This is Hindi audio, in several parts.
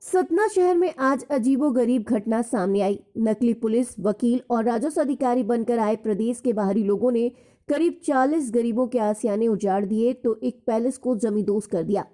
सतना शहर में आज अजीबोगरीब घटना सामने आई। नकली पुलिस, वकील और राजस्व अधिकारी बनकर आए प्रदेश के बाहरी लोगों ने करीब 40 गरीबों के आसियाने उजाड़ दिए तो एक पैलेस को जमींदोज कर दिया।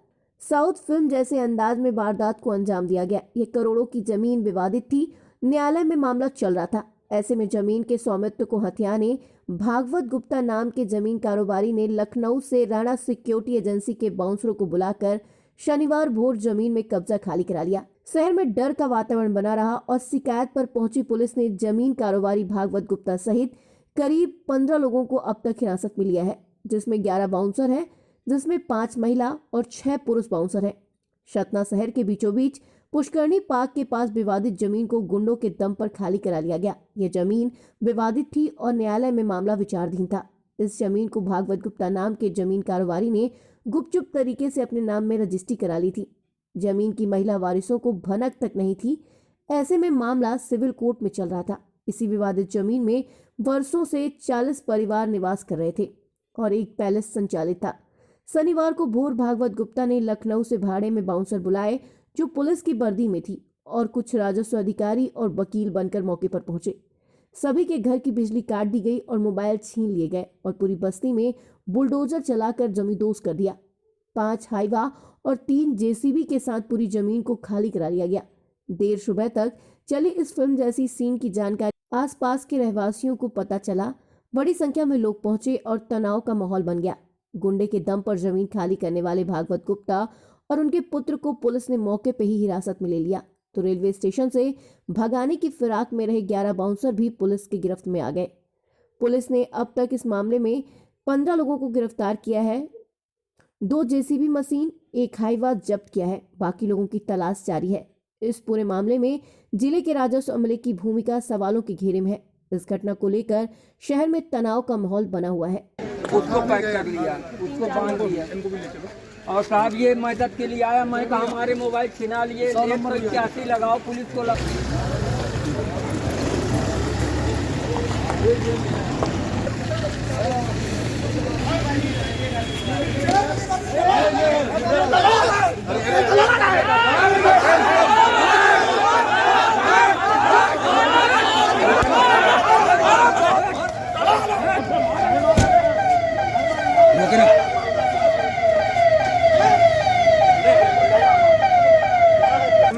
साउथ फिल्म जैसे अंदाज में वारदात को अंजाम दिया गया। ये करोड़ों की जमीन विवादित थी। न्यायालय में मामला चल रहा था। ऐसे में जमीन के स्वामित्व को हथियाने भागवत गुप्ता नाम के जमीन कारोबारी ने लखनऊ से राणा सिक्योरिटी एजेंसी के बाउंसरों को बुलाकर शनिवार भोर जमीन में कब्जा खाली करा लिया। शहर में डर का वातावरण बना रहा और शिकायत पर पहुंची पुलिस ने जमीन कारोबारी भागवत गुप्ता सहित करीब 15 लोगों को अब तक हिरासत में लिया है, जिसमें 11 बाउंसर हैं, जिसमें 5 महिला और 6 पुरुष बाउंसर हैं। सतना शहर के बीचों बीच पुष्करणी पार्क के पास विवादित जमीन को गुंडों के दम पर खाली करा लिया गया। यह जमीन विवादित थी और न्यायालय में मामला विचाराधीन था। इस जमीन को भागवत गुप्ता नाम के जमीन कारोबारी ने गुपचुप तरीके से अपने नाम में रजिस्ट्री करा ली थी। जमीन की महिला वारिसों को भनक तक नहीं थी। ऐसे में मामला सिविल कोर्ट में चल रहा था। इसी विवादित जमीन में वर्षों से 40 परिवार निवास कर रहे थे और एक पैलेस संचालित था। शनिवार को भोर भागवत गुप्ता ने लखनऊ से भाड़े में बाउंसर बुलाए जो पुलिस की वर्दी में थी और कुछ राजस्व अधिकारी और वकील बनकर मौके पर पहुंचे। सभी के घर की बिजली काट दी गई और मोबाइल छीन लिए गए और पूरी बस्ती में बुलडोजर चलाकर जमींदोज कर दिया। 5 हाइवा और 3 जेसीबी के साथ पूरी जमीन को खाली करा लिया गया। देर सुबह तक चली इस फिल्म जैसी सीन की जानकारी आसपास के रहवासियों को पता चला। बड़ी संख्या में लोग पहुंचे और तनाव का माहौल बन गया। गुंडे के दम पर जमीन खाली करने वाले भागवत गुप्ता और उनके पुत्र को पुलिस ने मौके पर ही हिरासत में ले लिया तो रेलवे स्टेशन से भगाने की फिराक में रहे 11 बाउंसर भी पुलिस की गिरफ्त में आ गए। पुलिस ने अब तक इस मामले में 15 लोगों को गिरफ्तार किया है। 2 जेसीबी मशीन, 1 हाइवा जब्त किया है। बाकी लोगों की तलाश जारी है। इस पूरे मामले में जिले के राजस्व अमले की भूमिका सवालों के घेरे में है। इस घटना को लेकर शहर में तनाव का माहौल बना हुआ है। उसको पैक कर लिया, उसको बांध दिया और साहब ये मदद के लिए आया। मैं कहा हमारे मोबाइल छिना लिए, 181 लगाओ पुलिस को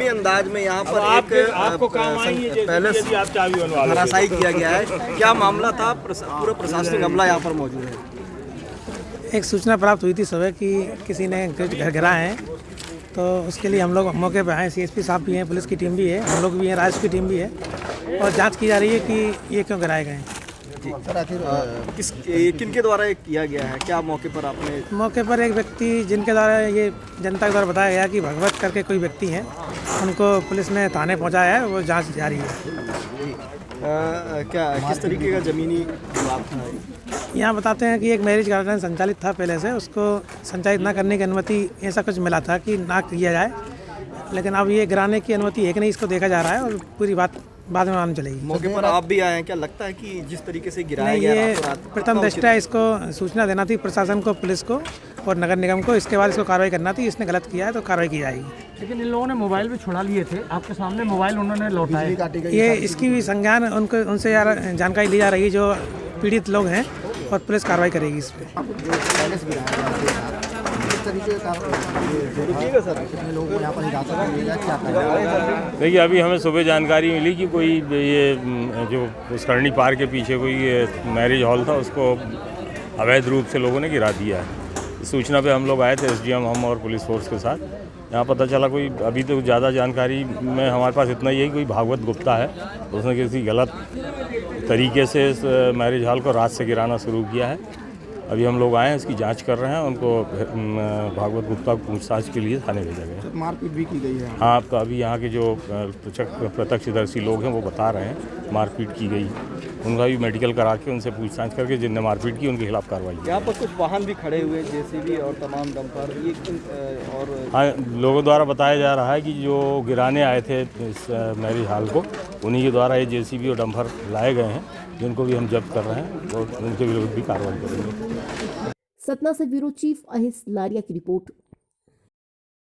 अंदाज में यहाँ पर आपको काम पैलेस धराशायी किया गया है। क्या मामला था? पूरा प्रशासनिक अमला यहाँ पर मौजूद है। एक सूचना प्राप्त हुई थी सुबह कि किसी ने घर गिरा है, तो उसके लिए हम लोग मौके पर आए। सीएसपी साहब भी हैं, पुलिस की टीम भी है, हम लोग भी हैं, राजस्व की टीम भी है और जांच की जा रही है कि ये क्यों गिराए गए। किन के द्वारा किया गया है? क्या मौके पर आपने? मौके पर एक व्यक्ति जिनके द्वारा ये जनता के द्वारा बताया गया कि भगवत करके कोई व्यक्ति हैं, उनको पुलिस ने थाने पहुंचाया है, वो जांच जारी है। क्या किस तरीके का ज़मीनी विवाद था? यहाँ बताते हैं कि एक मैरिज गार्डन संचालित था पहले से, उसको संचालित ना करने की अनुमति ऐसा कुछ मिला था कि ना किया जाए, लेकिन अब ये गिराने की अनुमति है कि नहीं इसको देखा जा रहा है और पूरी बात बाद में मालूम चलेगी। मौके पर आप भी आए हैं, क्या लगता है कि जिस तरीके से गिराया गया ये प्रथम दृष्टया इसको सूचना देना थी प्रशासन को, पुलिस को और नगर निगम को, इसके बाद इसको कार्रवाई करना थी। इसने गलत किया है तो कार्रवाई की जाएगी। लेकिन इन लोगों ने मोबाइल भी छुड़ा लिए थे, आपके सामने मोबाइल उन्होंने लौटाया। ये इसकी भी संज्ञान उनसे जानकारी ली जा रही है जो पीड़ित लोग हैं और पुलिस कार्रवाई करेगी इस पर। देखिए, अभी हमें सुबह जानकारी मिली कि कोई ये जो पुष्करणी पार्क के पीछे कोई मैरिज हॉल था, उसको अवैध रूप से लोगों ने गिरा दिया है। इस सूचना पे हम लोग आए थे, एसडीएम हम और पुलिस फोर्स के साथ। यहाँ पता चला कोई, अभी तो ज़्यादा जानकारी में हमारे पास इतना ही है, कोई भागवत गुप्ता है, उसने किसी गलत तरीके से इस मैरिज हॉल को रात से गिराना शुरू किया है। अभी हम लोग आए हैं, इसकी जांच कर रहे हैं। उनको भागवत गुप्ता को पूछताछ के लिए थाने भेजा गया। मारपीट भी की गई है? हाँ, तो अभी यहाँ के जो प्रत्यक्षदर्शी लोग हैं वो बता रहे हैं मारपीट की गई उनका भी मेडिकल करा के उनसे पूछताछ करके जिनने मारपीट की उनके खिलाफ कार्रवाई की। यहाँ पर कुछ वाहन भी खड़े हुए, जेसीबी और तमाम डंपर, ये और हाँ, लोगों द्वारा बताया जा रहा है कि जो गिराने आए थे इस मैरिज हॉल को, उन्हीं के द्वारा ये जेसीबी और डंपर लाए गए हैं, जिनको भी हम जब्त कर रहे हैं और उनके विरुद्ध भी कार्रवाई करेंगे। सतना से ब्यूरो चीफ अहिस लारिया की रिपोर्ट।